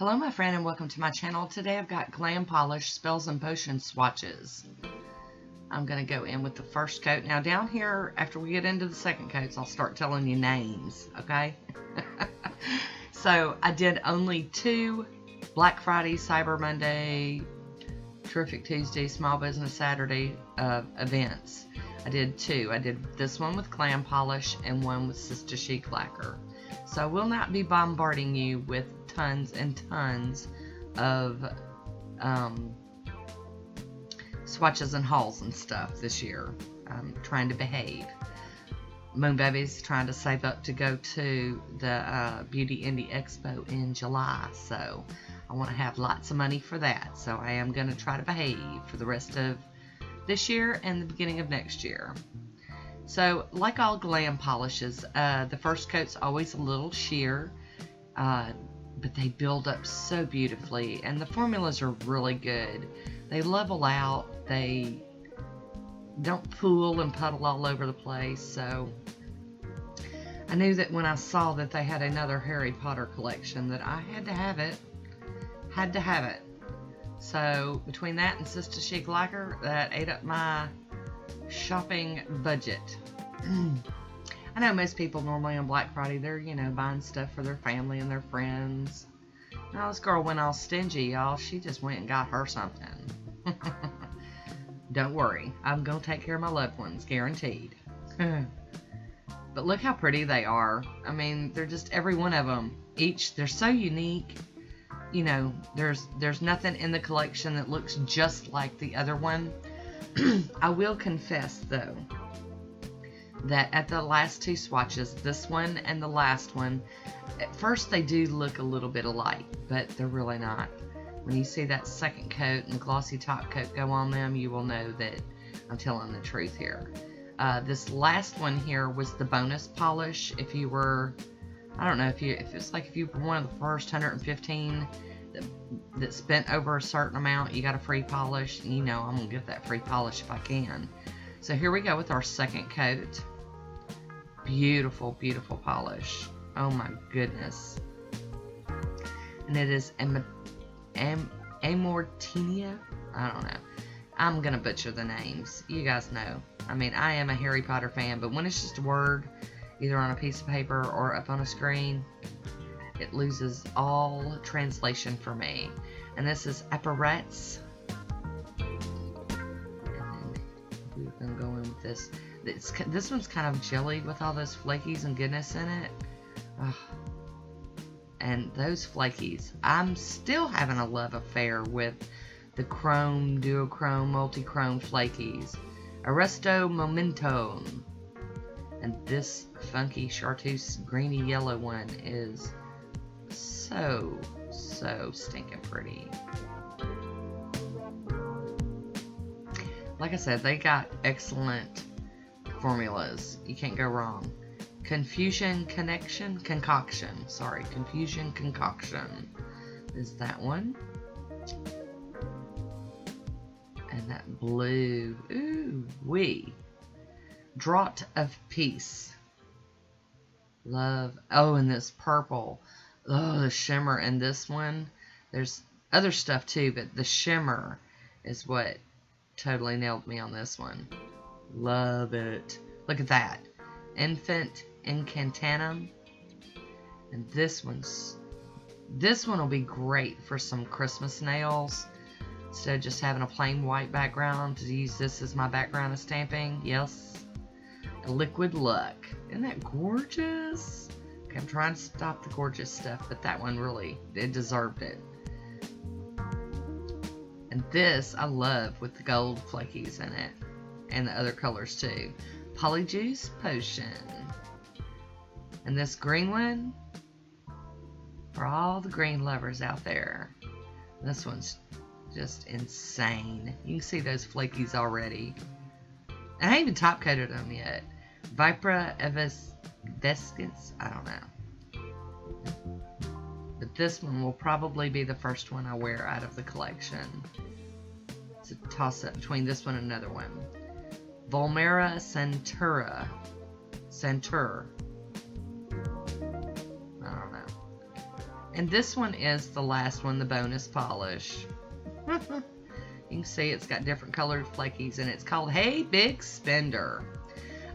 Hello my friend and welcome to my channel. Today I've got Glam Polish Spells and Potions swatches. I'm going to go in with the first coat. Now down here, after we get into the second coats, I'll start telling you names, okay? So I did only two Black Friday, Cyber Monday, Terrific Tuesday, Small Business Saturday events. I did two. I did this one with Glam Polish and one with Sister Chic Lacquer. So I will not be bombarding you with tons and tons of swatches and hauls and stuff this year. I'm trying to behave. Moon Baby's trying to save up to go to the Beauty Indie Expo in July, so I want to have lots of money for that. So I am going to try to behave for the rest of this year and the beginning of next year. So, like all Glam polishes, the first coat's always a little sheer, but they build up so beautifully, and the formulas are really good. They level out, they don't pool and puddle all over the place, so I knew that when I saw that they had another Harry Potter collection that I had to have it. So, between that and Sister Chic Lacquer, that ate up my shopping budget. I know most people normally on Black Friday, they're, buying stuff for their family and their friends. Now this girl went all stingy, y'all. She just went and got her something. Don't worry, I'm going to take care of my loved ones, guaranteed. But look how pretty they are. I mean, they're just every one of them. They're so unique. There's nothing in the collection that looks just like the other one. I will confess, though, that at the last two swatches, this one and the last one, at first they do look a little bit alike, but they're really not. When you see that second coat and the glossy top coat go on them, you will know that I'm telling the truth here. This last one here was the bonus polish. If you were, I don't know, if it's like if you were one of the first 115 that spent over a certain amount, you got a free polish. I'm gonna get that free polish if I can. So here we go with our second coat. Beautiful, beautiful polish. Oh my goodness. And it is Amortinia. I don't know. I'm gonna butcher the names. You guys know. I mean, I am a Harry Potter fan, but when it's just a word, either on a piece of paper or up on a screen, it loses all translation for me. And this is Apparats. And we're going to go in with this. This one's kind of jelly with all those flakies and goodness in it. Ugh. And those flakies. I'm still having a love affair with the chrome, duochrome, multi-chrome flakies. Arresto Momento. And this funky chartreuse greeny yellow one is so stinking pretty. Like I said, they got excellent formulas. You can't go wrong. Confusion Concoction is that one. And that blue, ooh wee. Draught of Peace. Love. Oh, and this purple. Oh, the shimmer in this one. There's other stuff too, but the shimmer is what totally nailed me on this one. Love it. Look at that. Infant Incantanum. And this one will be great for some Christmas nails. Instead of just having a plain white background, to use this as my background of stamping. Yes. Liquid Luck. Isn't that gorgeous? Okay, I'm trying to stop the gorgeous stuff, but that one really, it deserved it. And this I love with the gold flakies in it. And the other colors too. Polyjuice Potion. And this green one, for all the green lovers out there, this one's just insane. You can see those flakies already. And I haven't even top coated them yet. Vipra Evanescence, I don't know. But this one will probably be the first one I wear out of the collection. It's a toss up between this one and another one. Volmera Centura. I don't know. And this one is the last one, the bonus polish. You can see it's got different colored flakies, and it's called Hey Big Spender.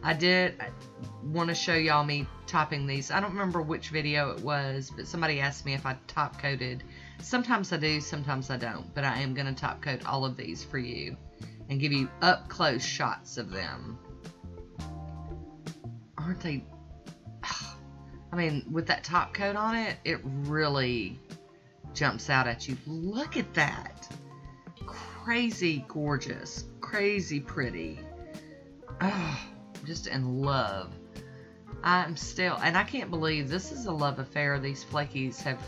I want to show y'all me topping these. I don't remember which video it was, but somebody asked me if I top coated. Sometimes I do, sometimes I don't, but I am going to top coat all of these for you and give you up close shots of them. Aren't they? I mean, with that top coat on it, it really jumps out at you. Look at that. Crazy gorgeous, crazy pretty. Oh, just in love. I'm still, and I can't believe this is a love affair. These flakies have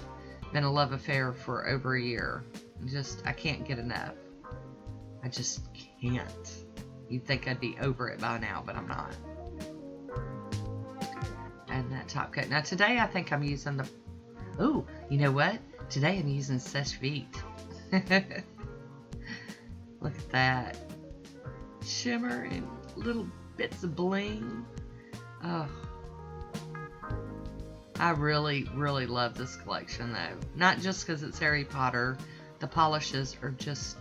been a love affair for over a year. I can't get enough. I just can't. You'd think I'd be over it by now, but I'm not. And that top coat. Now today I think I'm using the, oh, you know what? Today I'm using Seche Vite. Look at that. Shimmer and little bits of bling. Oh. I really, really love this collection though. Not just because it's Harry Potter. The polishes are just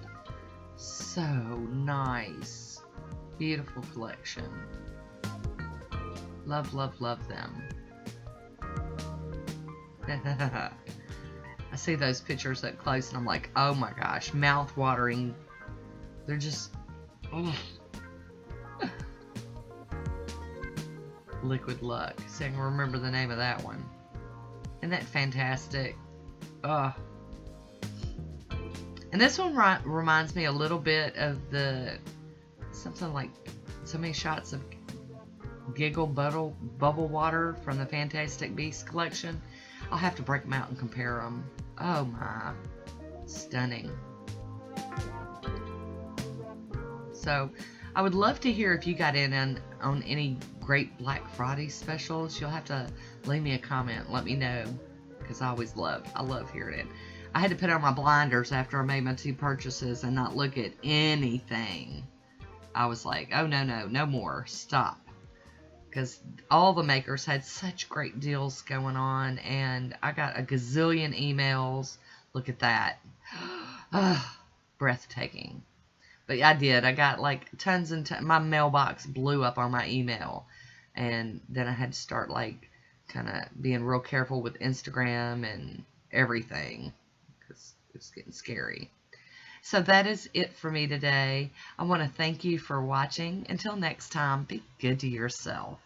so nice. Beautiful collection. Love, love, love them. I see those pictures up close and I'm like, oh my gosh, mouth watering. They're just, oh. Liquid Luck. See, I can remember the name of that one. Isn't that fantastic? Oh. And this one reminds me a little bit of the, something like So Many Shots of Giggle Bubble Water from the Fantastic Beasts collection. I'll have to break them out and compare them. Oh my. Stunning. So, I would love to hear if you got in on any great Black Friday specials. You'll have to leave me a comment. Let me know. Because I love hearing it. I had to put on my blinders after I made my 2 purchases and not look at anything. I was like, oh no more. Stop. Because all the makers had such great deals going on. And I got a gazillion emails. Look at that. Breathtaking. But I did. I got like tons and tons. My mailbox blew up on my email. And then I had to start like kind of being real careful with Instagram and everything. Because it's getting scary. So that is it for me today. I want to thank you for watching. Until next time, be good to yourself.